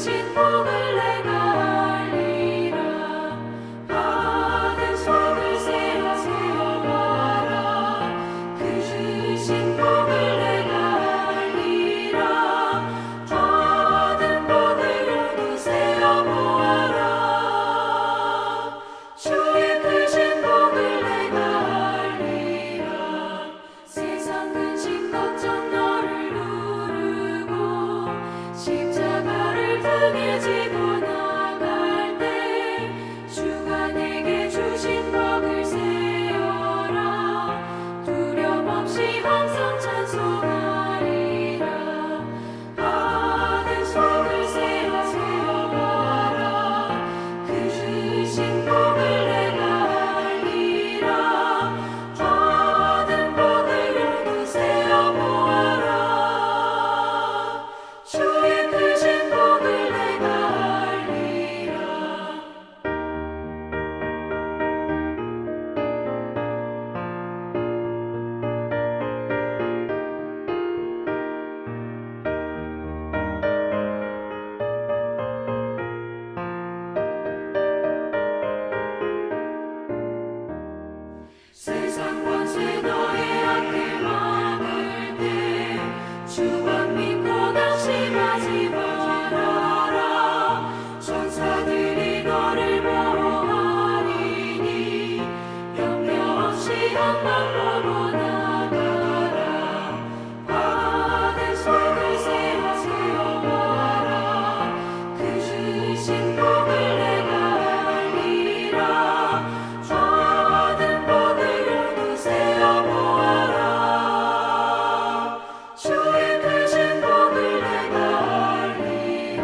주신 복을 내가 알리라. 받은 속을 세어 모아라. 그 주신 복을 내가 알리라. 받은 복을 모두 세어 모아라. 주의 크신 복을 내가 알리라. 세상 근심 걱정 너를 누르고 십자가를 등에 지고 나갈 때 주가 내게 주신 복을 세어라. 두려움 없이 항상 찬송하리라. 받은 속을 세어 모아라. 그 주신 복을 내가 알리라. 받은 복을 모두 세어 모아라. 주의 크신 복을 내가 알리라. 세상 권세 너의 앞을 막을 때 주만 믿고 낙심하지 말아라. 천사들이 너를 보호하리니 염려 없이 한 발로 나가라. 받은 속을 세워 모아라. 그 주신 복을 내가 알리라. 받은 복을 모두 세어 모아라. 주의 크신 복을 내가 알리라.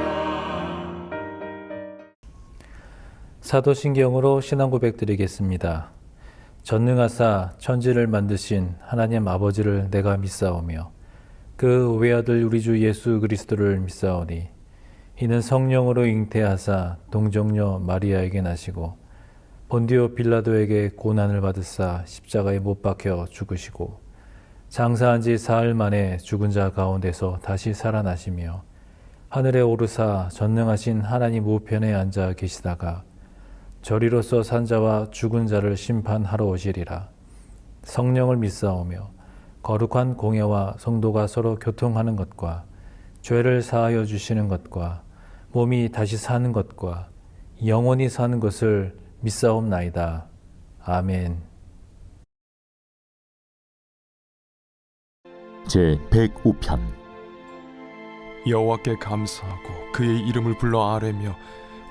사도신경으로 신앙 고백드리겠습니다. 전능하사 천지를 만드신 하나님 아버지를 내가 믿사오며 그 외아들 우리 주 예수 그리스도를 믿사오니 이는 성령으로 잉태하사 동정녀 마리아에게 나시고 본디오 빌라도에게 고난을 받으사 십자가에 못 박혀 죽으시고 장사한 지 사흘 만에 죽은 자 가운데서 다시 살아나시며 하늘에 오르사 전능하신 하나님 우편에 앉아 계시다가 저리로서 산 자와 죽은 자를 심판하러 오시리라. 성령을 믿사오며 거룩한 공예와 성도가 서로 교통하는 것과 죄를 사하여 주시는 것과 몸이 다시 사는 것과 영원히 사는 것을 믿사옵나이다. 아멘. 제105편 여호와께 감사하고 그의 이름을 불러 아뢰며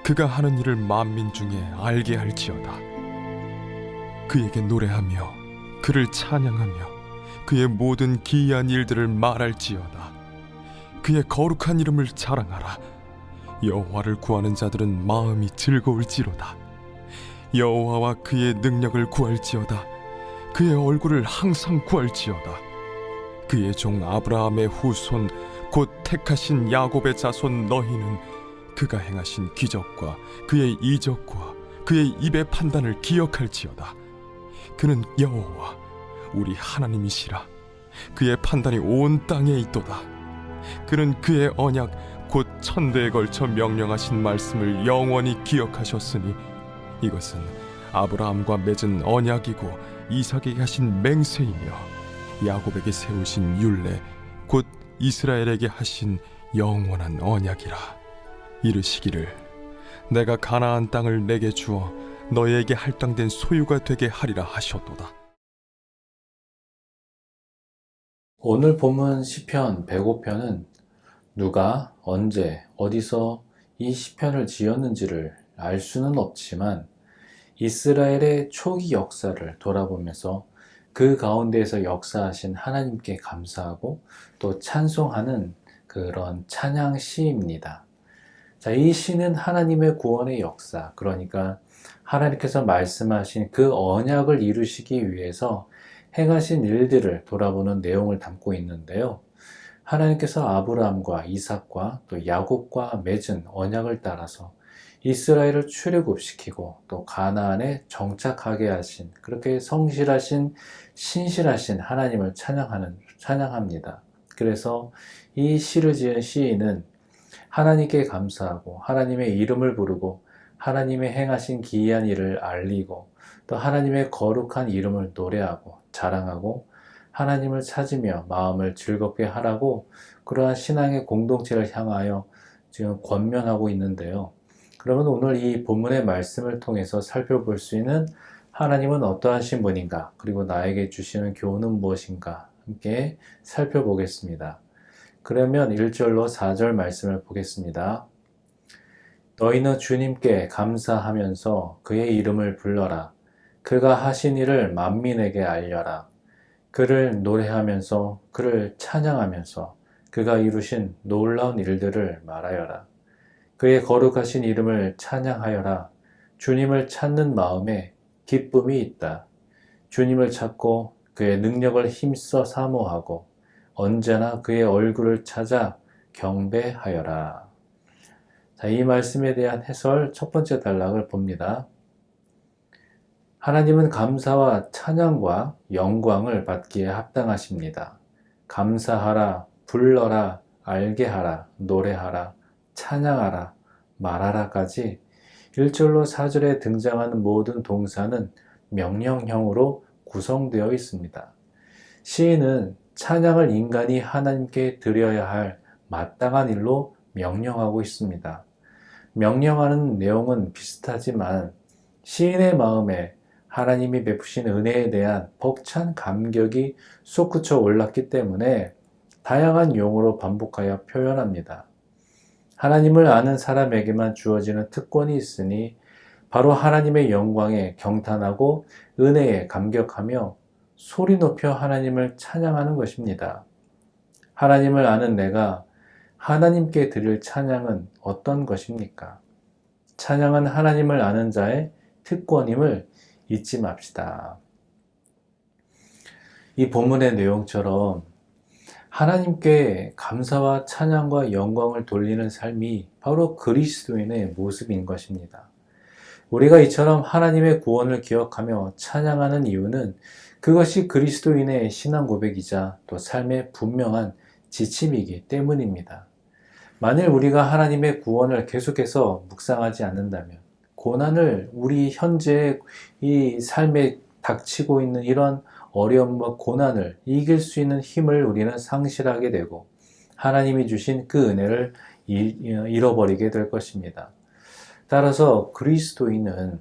그가 하는 일을 만민 중에 알게 할지어다. 그에게 노래하며 그를 찬양하며 그의 모든 기이한 일들을 말할지어다. 그의 거룩한 이름을 자랑하라. 여호와를 구하는 자들은 마음이 즐거울지로다. 여호와와 그의 능력을 구할지어다. 그의 얼굴을 항상 구할지어다. 그의 종 아브라함의 후손 곧 택하신 야곱의 자손 너희는 그가 행하신 기적과 그의 이적과 그의 입의 판단을 기억할지어다. 그는 여호와 우리 하나님이시라. 그의 판단이 온 땅에 있도다. 그는 그의 언약 곧 천대에 걸쳐 명령하신 말씀을 영원히 기억하셨으니 이것은 아브라함과 맺은 언약이고 이삭에게 하신 맹세이며 야곱에게 세우신 율례 곧 이스라엘에게 하신 영원한 언약이라. 이르시기를 내가 가나안 땅을 내게 주어 너희에게 할당된 소유가 되게 하리라 하셨도다. 오늘 본문 시편 105편은 누가 언제 어디서 이 시편을 지었는지를 알 수는 없지만 이스라엘의 초기 역사를 돌아보면서 그 가운데에서 역사하신 하나님께 감사하고 또 찬송하는 그런 찬양 시입니다. 자, 이 시는 하나님의 구원의 역사, 그러니까 하나님께서 말씀하신 그 언약을 이루시기 위해서 행하신 일들을 돌아보는 내용을 담고 있는데요. 하나님께서 아브라함과 이삭과 또 야곱과 맺은 언약을 따라서 이스라엘을 출애굽시키고 또 가나안에 정착하게 하신, 그렇게 성실하신 신실하신 하나님을 찬양합니다. 그래서 이 시를 지은 시인은 하나님께 감사하고 하나님의 이름을 부르고 하나님의 행하신 기이한 일을 알리고 또 하나님의 거룩한 이름을 노래하고 자랑하고 하나님을 찾으며 마음을 즐겁게 하라고 그러한 신앙의 공동체를 향하여 지금 권면하고 있는데요. 그러면 오늘 이 본문의 말씀을 통해서 살펴볼 수 있는 하나님은 어떠하신 분인가, 그리고 나에게 주시는 교훈은 무엇인가 함께 살펴보겠습니다. 그러면 1절로 4절 말씀을 보겠습니다. 너희는 주님께 감사하면서 그의 이름을 불러라. 그가 하신 일을 만민에게 알려라. 그를 노래하면서 그를 찬양하면서 그가 이루신 놀라운 일들을 말하여라. 그의 거룩하신 이름을 찬양하여라. 주님을 찾는 마음에 기쁨이 있다. 주님을 찾고 그의 능력을 힘써 사모하고 언제나 그의 얼굴을 찾아 경배하여라. 자, 이 말씀에 대한 해설 첫 번째 단락을 봅니다. 하나님은 감사와 찬양과 영광을 받기에 합당하십니다. 감사하라, 불러라, 알게 하라, 노래하라, 찬양하라, 말하라까지 1절로 4절에 등장하는 모든 동사는 명령형으로 구성되어 있습니다. 시인은 찬양을 인간이 하나님께 드려야 할 마땅한 일로 명령하고 있습니다. 명령하는 내용은 비슷하지만 시인의 마음에 하나님이 베푸신 은혜에 대한 벅찬 감격이 솟구쳐 올랐기 때문에 다양한 용어로 반복하여 표현합니다. 하나님을 아는 사람에게만 주어지는 특권이 있으니 바로 하나님의 영광에 경탄하고 은혜에 감격하며 소리 높여 하나님을 찬양하는 것입니다. 하나님을 아는 내가 하나님께 드릴 찬양은 어떤 것입니까? 찬양은 하나님을 아는 자의 특권임을 잊지 맙시다. 이 본문의 내용처럼 하나님께 감사와 찬양과 영광을 돌리는 삶이 바로 그리스도인의 모습인 것입니다. 우리가 이처럼 하나님의 구원을 기억하며 찬양하는 이유는 그것이 그리스도인의 신앙 고백이자 또 삶의 분명한 지침이기 때문입니다. 만일 우리가 하나님의 구원을 계속해서 묵상하지 않는다면 고난을 우리 현재의 이 삶에 닥치고 있는 이런 어려움과 고난을 이길 수 있는 힘을 우리는 상실하게 되고 하나님이 주신 그 은혜를 잃어버리게 될 것입니다. 따라서 그리스도인은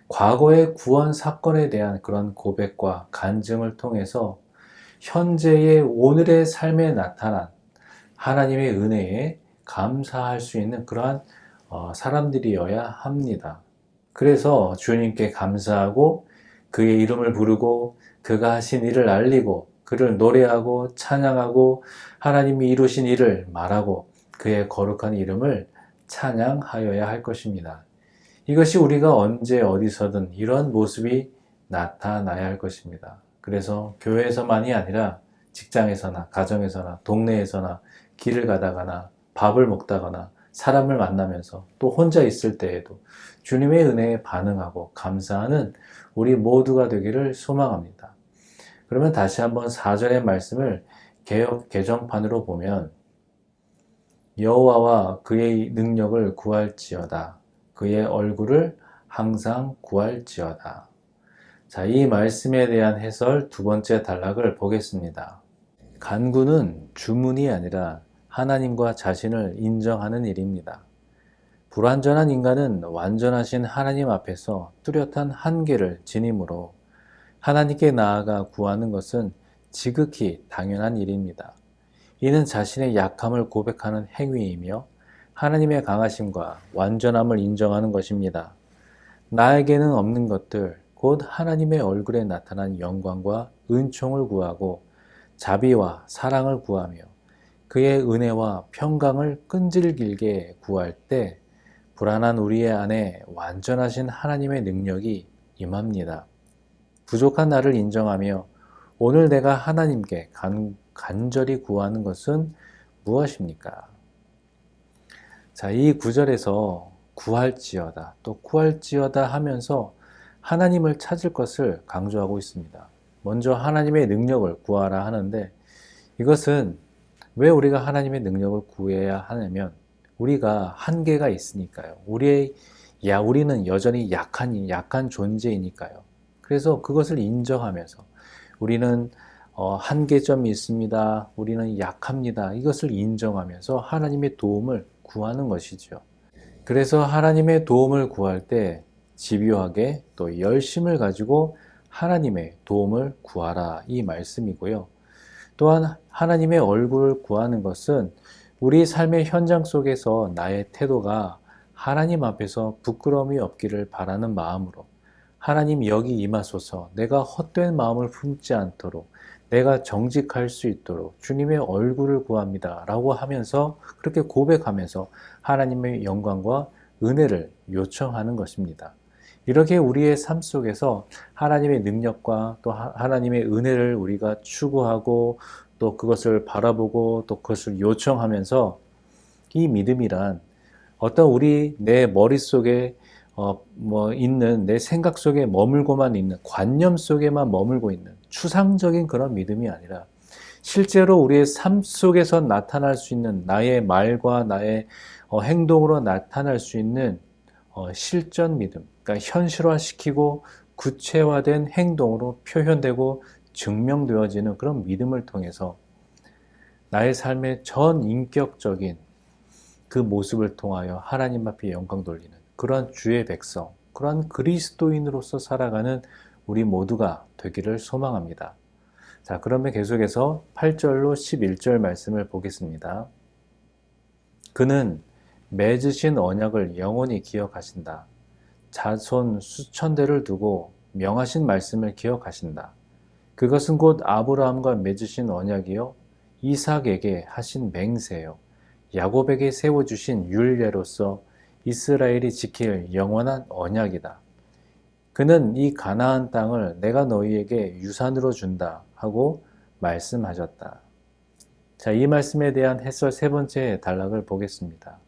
과거의 구원 사건에 대한 그런 고백과 간증을 통해서 현재의 오늘의 삶에 나타난 하나님의 은혜에 감사할 수 있는 그러한 사람들이어야 합니다. 그래서 주님께 감사하고 그의 이름을 부르고 그가 하신 일을 알리고 그를 노래하고 찬양하고 하나님이 이루신 일을 말하고 그의 거룩한 이름을 찬양하여야 할 것입니다. 이것이 우리가 언제 어디서든 이러한 모습이 나타나야 할 것입니다. 그래서 교회에서만이 아니라 직장에서나 가정에서나 동네에서나 길을 가다가나 밥을 먹다거나 사람을 만나면서 또 혼자 있을 때에도 주님의 은혜에 반응하고 감사하는 우리 모두가 되기를 소망합니다. 그러면 다시 한번 4절의 말씀을 개역 개정판으로 보면 여호와와 그의 능력을 구할지어다. 그의 얼굴을 항상 구할지어다. 자, 이 말씀에 대한 해설 두 번째 단락을 보겠습니다. 간구는 주문이 아니라 하나님과 자신을 인정하는 일입니다. 불완전한 인간은 완전하신 하나님 앞에서 뚜렷한 한계를 지니므로 하나님께 나아가 구하는 것은 지극히 당연한 일입니다. 이는 자신의 약함을 고백하는 행위이며 하나님의 강하심과 완전함을 인정하는 것입니다. 나에게는 없는 것들, 곧 하나님의 얼굴에 나타난 영광과 은총을 구하고 자비와 사랑을 구하며 그의 은혜와 평강을 끈질기게 구할 때 불안한 우리의 안에 완전하신 하나님의 능력이 임합니다. 부족한 나를 인정하며 오늘 내가 하나님께 간절히 구하는 것은 무엇입니까? 자, 이 구절에서 구할지어다, 또 구할지어다 하면서 하나님을 찾을 것을 강조하고 있습니다. 먼저 하나님의 능력을 구하라 하는데 이것은 왜 우리가 하나님의 능력을 구해야 하냐면 우리가 한계가 있으니까요. 우리는 여전히 약한 존재이니까요. 그래서 그것을 인정하면서 우리는 한계점이 있습니다. 우리는 약합니다. 이것을 인정하면서 하나님의 도움을 구하는 것이죠. 그래서 하나님의 도움을 구할 때 집요하게 또 열심을 가지고 하나님의 도움을 구하라 이 말씀이고요. 또한 하나님의 얼굴을 구하는 것은 우리 삶의 현장 속에서 나의 태도가 하나님 앞에서 부끄러움이 없기를 바라는 마음으로 하나님 여기 임하소서, 내가 헛된 마음을 품지 않도록 내가 정직할 수 있도록 주님의 얼굴을 구합니다 라고 하면서 그렇게 고백하면서 하나님의 영광과 은혜를 요청하는 것입니다. 이렇게 우리의 삶 속에서 하나님의 능력과 또 하나님의 은혜를 우리가 추구하고 또 그것을 바라보고 또 그것을 요청하면서 이 믿음이란 어떤 내 머릿속에 있는 내 생각 속에 머물고만 있는 관념 속에만 머물고 있는 추상적인 그런 믿음이 아니라 실제로 우리의 삶 속에서 나타날 수 있는 나의 말과 나의 행동으로 나타날 수 있는 실전 믿음, 그러니까 현실화시키고 구체화된 행동으로 표현되고 증명되어지는 그런 믿음을 통해서 나의 삶의 전 인격적인 그 모습을 통하여 하나님 앞에 영광 돌리는 그러한 주의 백성, 그러한 그리스도인으로서 살아가는 우리 모두가 되기를 소망합니다. 자, 그러면 계속해서 8절로 11절 말씀을 보겠습니다. 그는 맺으신 언약을 영원히 기억하신다. 자손 수천 대를 두고 명하신 말씀을 기억하신다. 그것은 곧 아브라함과 맺으신 언약이요 이삭에게 하신 맹세요 야곱에게 세워주신 율례로서 이스라엘이 지킬 영원한 언약이다. 그는 이 가나안 땅을 내가 너희에게 유산으로 준다 하고 말씀하셨다. 자, 이 말씀에 대한 해설 세 번째 단락을 보겠습니다.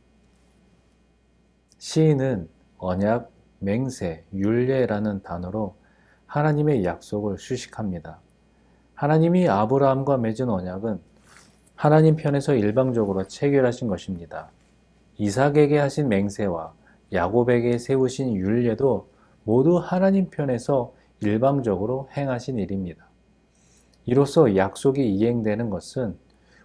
시인은 언약, 맹세, 율례라는 단어로 하나님의 약속을 수식합니다. 하나님이 아브라함과 맺은 언약은 하나님 편에서 일방적으로 체결하신 것입니다. 이삭에게 하신 맹세와 야곱에게 세우신 율례도 모두 하나님 편에서 일방적으로 행하신 일입니다. 이로써 약속이 이행되는 것은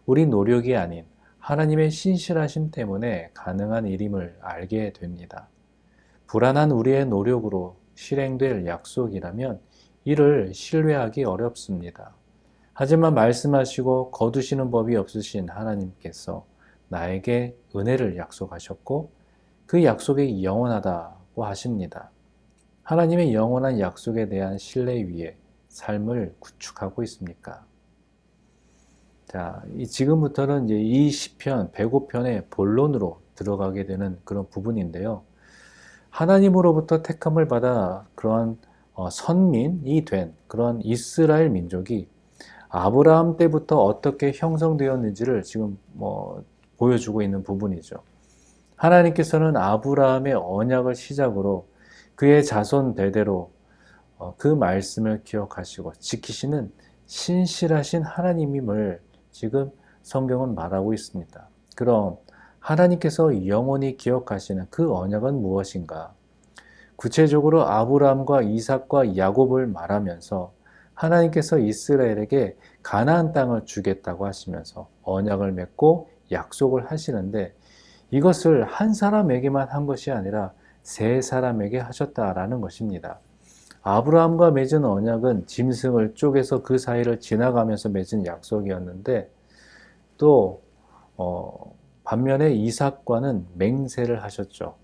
우리 노력이 아닌 하나님의 신실하심 때문에 가능한 일임을 알게 됩니다. 불완한 우리의 노력으로 실행될 약속이라면 이를 신뢰하기 어렵습니다. 하지만 말씀하시고 거두시는 법이 없으신 하나님께서 나에게 은혜를 약속하셨고 그 약속이 영원하다고 하십니다. 하나님의 영원한 약속에 대한 신뢰 위에 삶을 구축하고 있습니까? 자, 지금부터는 이제 이 시편 105편의 본론으로 들어가게 되는 그런 부분인데요. 하나님으로부터 택함을 받아 그러한 선민이 된 그런 이스라엘 민족이 아브라함 때부터 어떻게 형성되었는지를 지금 보여주고 있는 부분이죠. 하나님께서는 아브라함의 언약을 시작으로 그의 자손 대대로 그 말씀을 기억하시고 지키시는 신실하신 하나님임을 지금 성경은 말하고 있습니다. 그럼 하나님께서 영원히 기억하시는 그 언약은 무엇인가? 구체적으로 아브라함과 이삭과 야곱을 말하면서 하나님께서 이스라엘에게 가나안 땅을 주겠다고 하시면서 언약을 맺고 약속을 하시는데 이것을 한 사람에게만 한 것이 아니라 세 사람에게 하셨다라는 것입니다. 아브라함과 맺은 언약은 짐승을 쪼개서 그 사이를 지나가면서 맺은 약속이었는데 또 반면에 이삭과는 맹세를 하셨죠.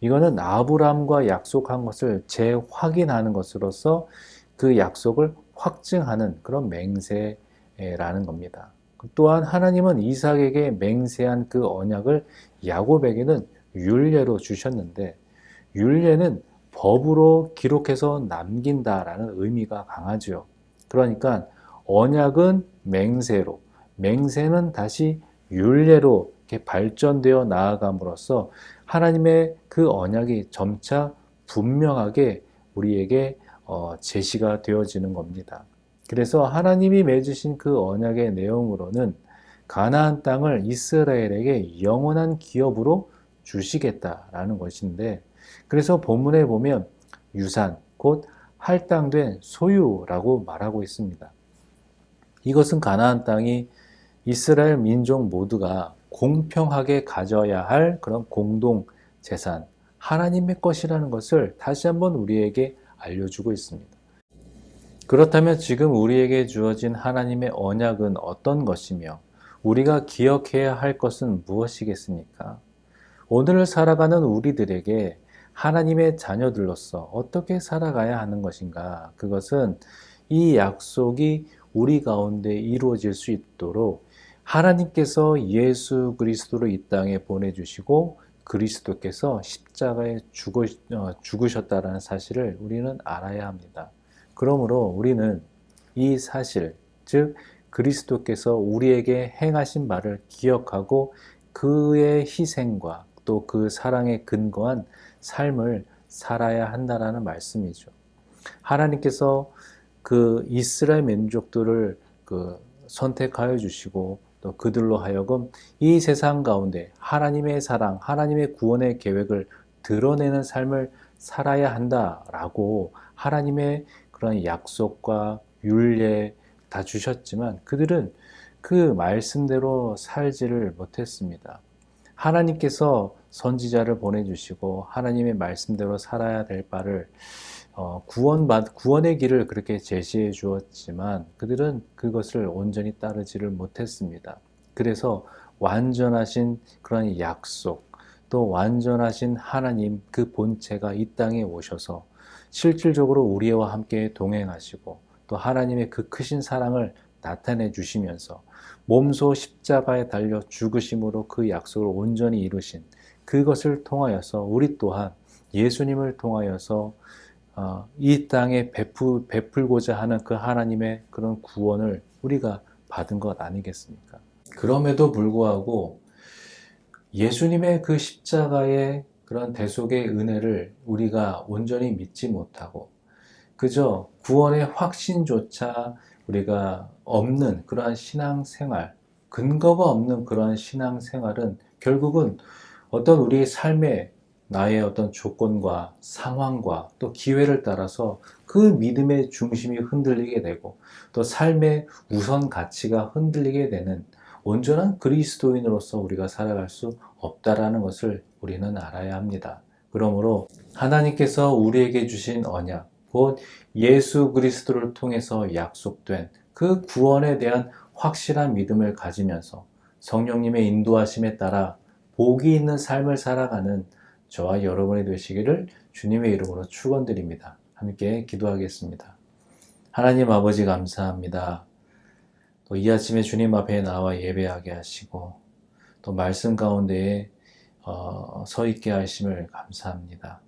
이거는 아브라함과 약속한 것을 재확인하는 것으로서 그 약속을 확증하는 그런 맹세라는 겁니다. 또한 하나님은 이삭에게 맹세한 그 언약을 야곱에게는 율례로 주셨는데 율례는 법으로 기록해서 남긴다라는 의미가 강하죠. 그러니까 언약은 맹세로, 맹세는 다시 율례로 이렇게 발전되어 나아감으로써 하나님의 그 언약이 점차 분명하게 우리에게 제시가 되어지는 겁니다. 그래서 하나님이 맺으신 그 언약의 내용으로는 가나안 땅을 이스라엘에게 영원한 기업으로 주시겠다라는 것인데, 그래서 본문에 보면 유산, 곧 할당된 소유라고 말하고 있습니다. 이것은 가나안 땅이 이스라엘 민족 모두가 공평하게 가져야 할 그런 공동 재산, 하나님의 것이라는 것을 다시 한번 우리에게 알려주고 있습니다. 그렇다면 지금 우리에게 주어진 하나님의 언약은 어떤 것이며 우리가 기억해야 할 것은 무엇이겠습니까? 오늘을 살아가는 우리들에게 하나님의 자녀들로서 어떻게 살아가야 하는 것인가? 그것은 이 약속이 우리 가운데 이루어질 수 있도록 하나님께서 예수 그리스도를 이 땅에 보내주시고 그리스도께서 십자가에 죽으셨다는 사실을 우리는 알아야 합니다. 그러므로 우리는 이 사실, 즉 그리스도께서 우리에게 행하신 바를 기억하고 그의 희생과 또 그 사랑에 근거한 삶을 살아야 한다라는 말씀이죠. 하나님께서 그 이스라엘 민족들을 선택하여 주시고 또 그들로 하여금 이 세상 가운데 하나님의 사랑, 하나님의 구원의 계획을 드러내는 삶을 살아야 한다라고 하나님의 그런 약속과 율례 다 주셨지만 그들은 그 말씀대로 살지를 못했습니다. 하나님께서 선지자를 보내주시고 하나님의 말씀대로 살아야 될 바를 구원의 길을 그렇게 제시해 주었지만 그들은 그것을 온전히 따르지를 못했습니다. 그래서 완전하신 그런 약속, 또 완전하신 하나님 그 본체가 이 땅에 오셔서 실질적으로 우리와 함께 동행하시고 또 하나님의 그 크신 사랑을 나타내 주시면서 몸소 십자가에 달려 죽으심으로 그 약속을 온전히 이루신 그것을 통하여서 우리 또한 예수님을 통하여서 이 땅에 베풀고자 하는 그 하나님의 그런 구원을 우리가 받은 것 아니겠습니까? 그럼에도 불구하고 예수님의 그 십자가의 그런 대속의 은혜를 우리가 온전히 믿지 못하고 그저 구원의 확신조차 우리가 없는 그러한 신앙생활, 근거가 없는 그러한 신앙생활은 결국은 어떤 우리의 삶의 나의 어떤 조건과 상황과 또 기회를 따라서 그 믿음의 중심이 흔들리게 되고 또 삶의 우선 가치가 흔들리게 되는 온전한 그리스도인으로서 우리가 살아갈 수 없다라는 것을 우리는 알아야 합니다. 그러므로 하나님께서 우리에게 주신 언약, 곧 예수 그리스도를 통해서 약속된 그 구원에 대한 확실한 믿음을 가지면서 성령님의 인도하심에 따라 복이 있는 삶을 살아가는 저와 여러분이 되시기를 주님의 이름으로 축원드립니다. 함께 기도하겠습니다. 하나님 아버지 감사합니다. 또 이 아침에 주님 앞에 나와 예배하게 하시고 또 말씀 가운데에 서 있게 하심을 감사합니다.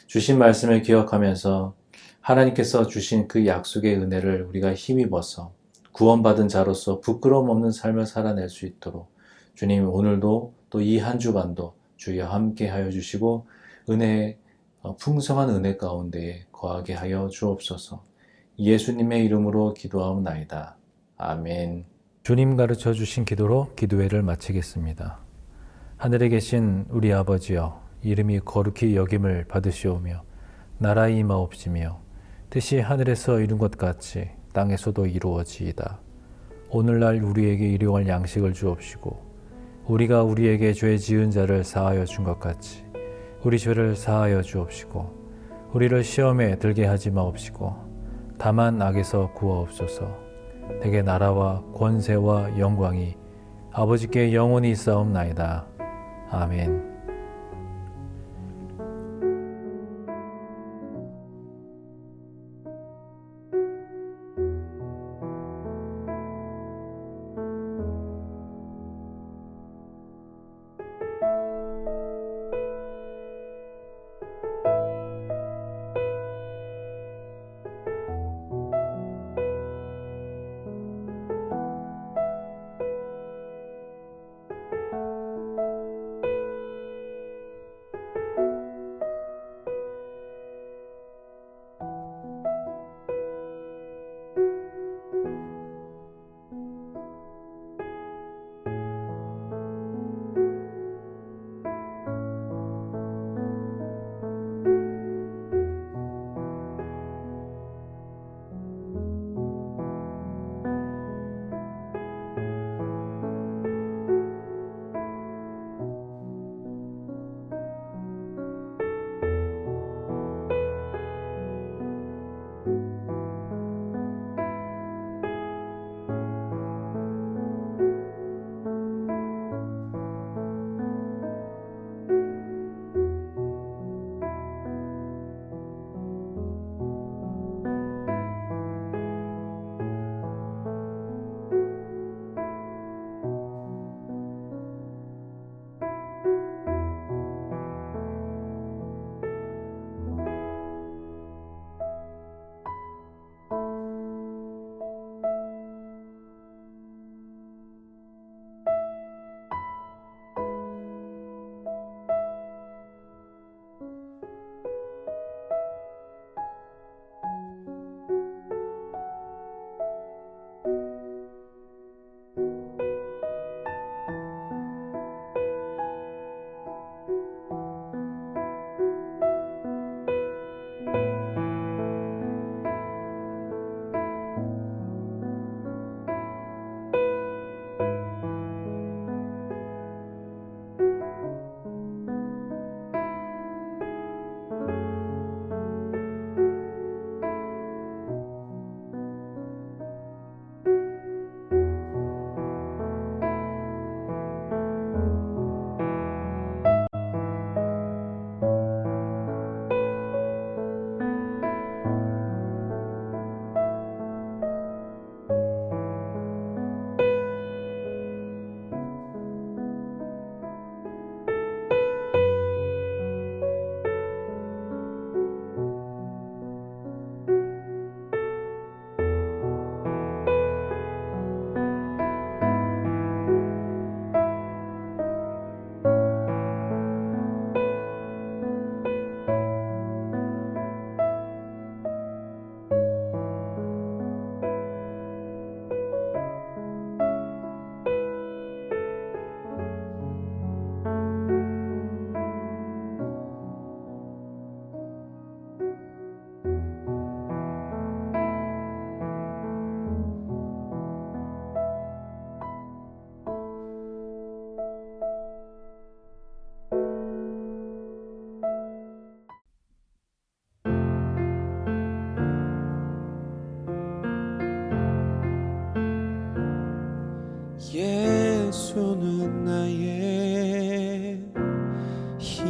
주신 말씀을 기억하면서 하나님께서 주신 그 약속의 은혜를 우리가 힘입어서 구원받은 자로서 부끄러움 없는 삶을 살아낼 수 있도록 주님 오늘도 또 이 한 주간도 주여 함께 하여 주시고 풍성한 은혜 가운데에 거하게 하여 주옵소서. 예수님의 이름으로 기도하옵나이다. 아멘. 주님 가르쳐 주신 기도로 기도회를 마치겠습니다. 하늘에 계신 우리 아버지여, 이름이 거룩히 여김을 받으시오며 나라의 임하옵시며 뜻이 하늘에서 이룬 것 같이 땅에서도 이루어지이다. 오늘날 우리에게 일용할 양식을 주옵시고 우리가 우리에게 죄 지은 자를 사하여 준 것 같이 우리 죄를 사하여 주옵시고 우리를 시험에 들게 하지 마옵시고 다만 악에서 구하옵소서. 대개 나라와 권세와 영광이 아버지께 영원히 있사옵나이다. 아멘.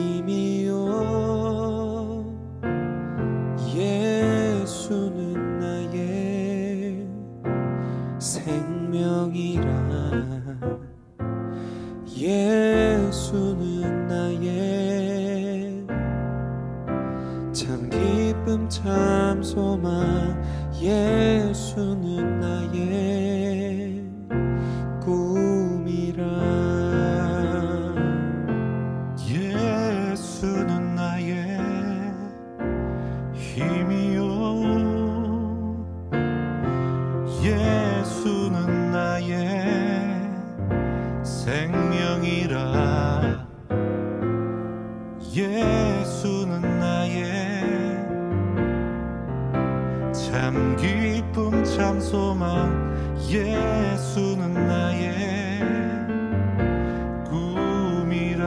힘이요 예수는 나의 생명이라 예수는 나의 참 기쁨 참 소망 예수는 나의 꿈이라 예수는 나의 힘이요 예수는 나의 생명이라 예수는 나의 참 기쁨 참 소망 예수는 나의 꿈이라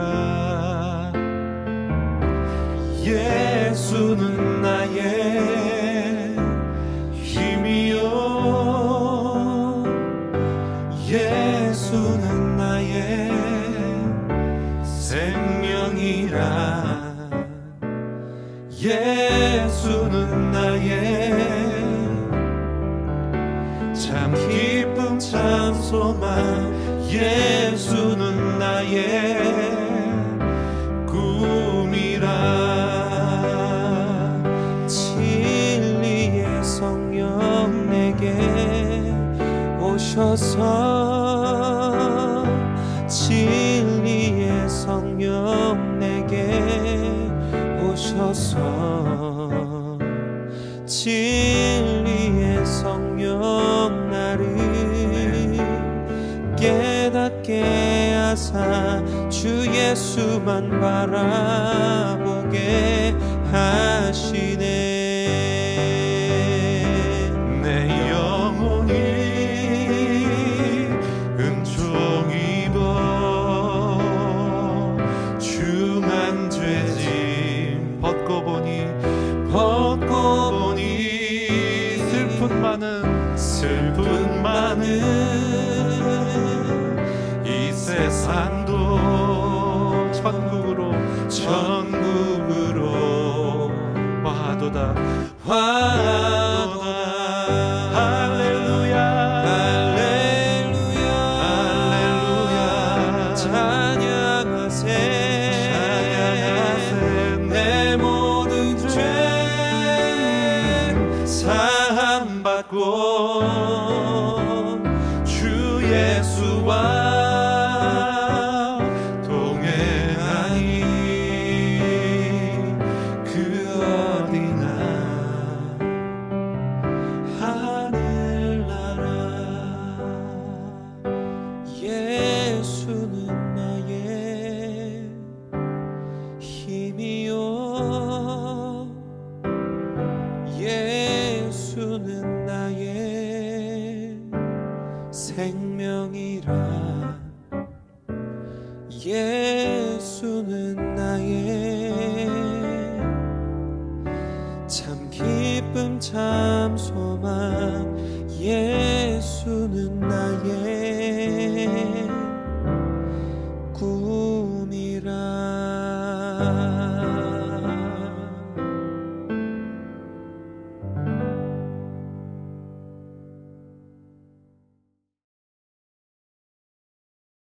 예수는 나의 힘이요 예수는 나의 생명이라 예수는 나의 참 기쁨 참 소망 예수는 나의 꿈이라 진리의 성령 내게 오셔서 진리의 성령 내게 오셔서 진리의 성령 나를 깨닫게 하사 주 예수만 바라보게 하시네 내 영혼이 은총 입어 중한 죄짐 벗고 보니 슬픈 많은 이 세상도 천국으로 와도다 할렐루야 할렐루야 찬양하세 내 모든 죄 사함받고 주 예수와 동행하니 그 어디나 하늘나라 예수는 나의 힘이요 예수는 나의 생명이라 예수는 나의 참 기쁨 참 소망 예수는 나의